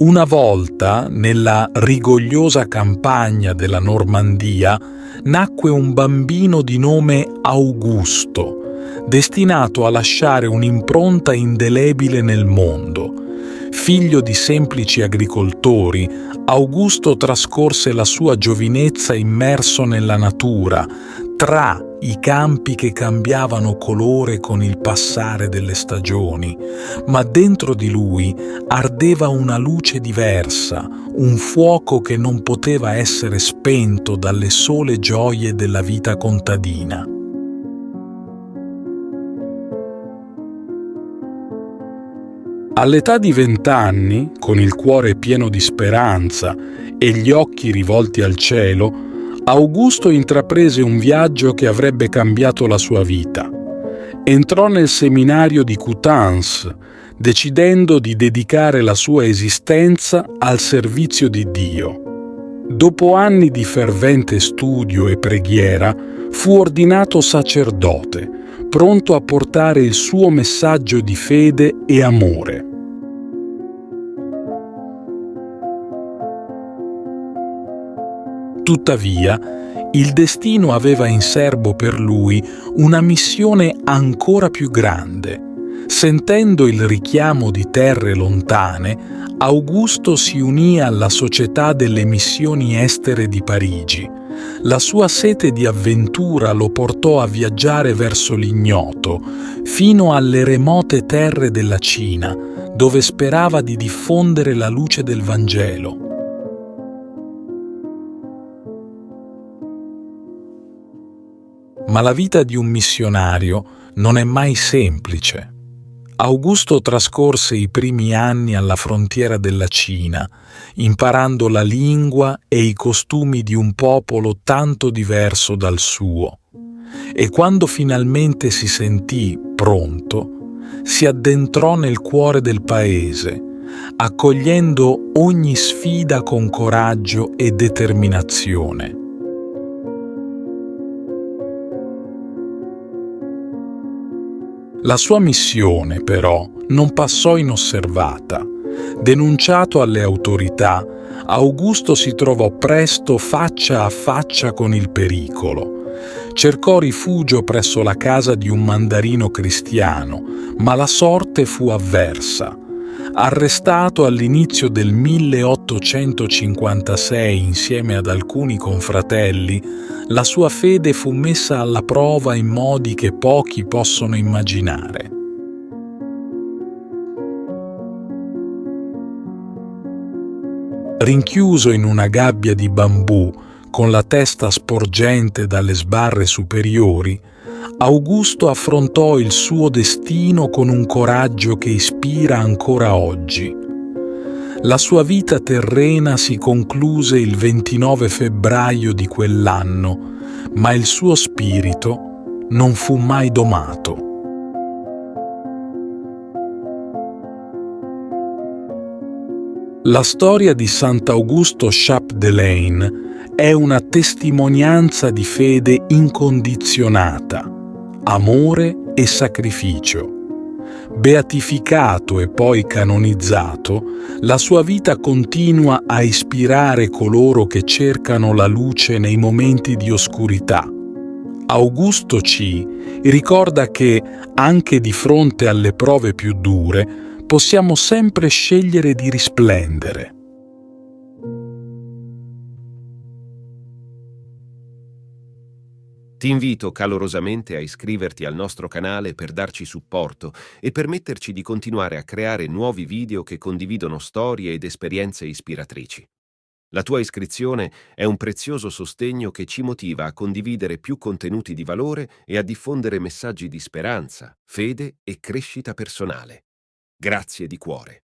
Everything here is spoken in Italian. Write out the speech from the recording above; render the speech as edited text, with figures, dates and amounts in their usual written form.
Una volta, nella rigogliosa campagna della Normandia, nacque un bambino di nome Augusto, destinato a lasciare un'impronta indelebile nel mondo. Figlio di semplici agricoltori, Augusto trascorse la sua giovinezza immerso nella natura, tra i campi che cambiavano colore con il passare delle stagioni, ma dentro di lui ardeva una luce diversa, un fuoco che non poteva essere spento dalle sole gioie della vita contadina. All'età di 20 anni, con il cuore pieno di speranza e gli occhi rivolti al cielo, Augusto intraprese un viaggio che avrebbe cambiato la sua vita. Entrò nel seminario di Coutances, decidendo di dedicare la sua esistenza al servizio di Dio. Dopo anni di fervente studio e preghiera, fu ordinato sacerdote, pronto a portare il suo messaggio di fede e amore. Tuttavia, il destino aveva in serbo per lui una missione ancora più grande. Sentendo il richiamo di terre lontane, Augusto si unì alla Società delle Missioni Estere di Parigi. La sua sete di avventura lo portò a viaggiare verso l'ignoto, fino alle remote terre della Cina, dove sperava di diffondere la luce del Vangelo. Ma la vita di un missionario non è mai semplice. Augusto trascorse i primi anni alla frontiera della Cina, imparando la lingua e i costumi di un popolo tanto diverso dal suo. E quando finalmente si sentì pronto, si addentrò nel cuore del paese, accogliendo ogni sfida con coraggio e determinazione. La sua missione, però, non passò inosservata. Denunciato alle autorità, Augusto si trovò presto faccia a faccia con il pericolo. Cercò rifugio presso la casa di un mandarino cristiano, ma la sorte fu avversa. Arrestato all'inizio del 1856 insieme ad alcuni confratelli, la sua fede fu messa alla prova in modi che pochi possono immaginare. Rinchiuso in una gabbia di bambù, con la testa sporgente dalle sbarre superiori, Augusto affrontò il suo destino con un coraggio che ispira ancora oggi. La sua vita terrena si concluse il 29 febbraio di quell'anno, ma il suo spirito non fu mai domato. La storia di Sant'Augusto Chapdelaine è una testimonianza di fede incondizionata, amore e sacrificio. Beatificato e poi canonizzato, la sua vita continua a ispirare coloro che cercano la luce nei momenti di oscurità. Augusto C. ricorda che, anche di fronte alle prove più dure, possiamo sempre scegliere di risplendere. Ti invito calorosamente a iscriverti al nostro canale per darci supporto e permetterci di continuare a creare nuovi video che condividono storie ed esperienze ispiratrici. La tua iscrizione è un prezioso sostegno che ci motiva a condividere più contenuti di valore e a diffondere messaggi di speranza, fede e crescita personale. Grazie di cuore.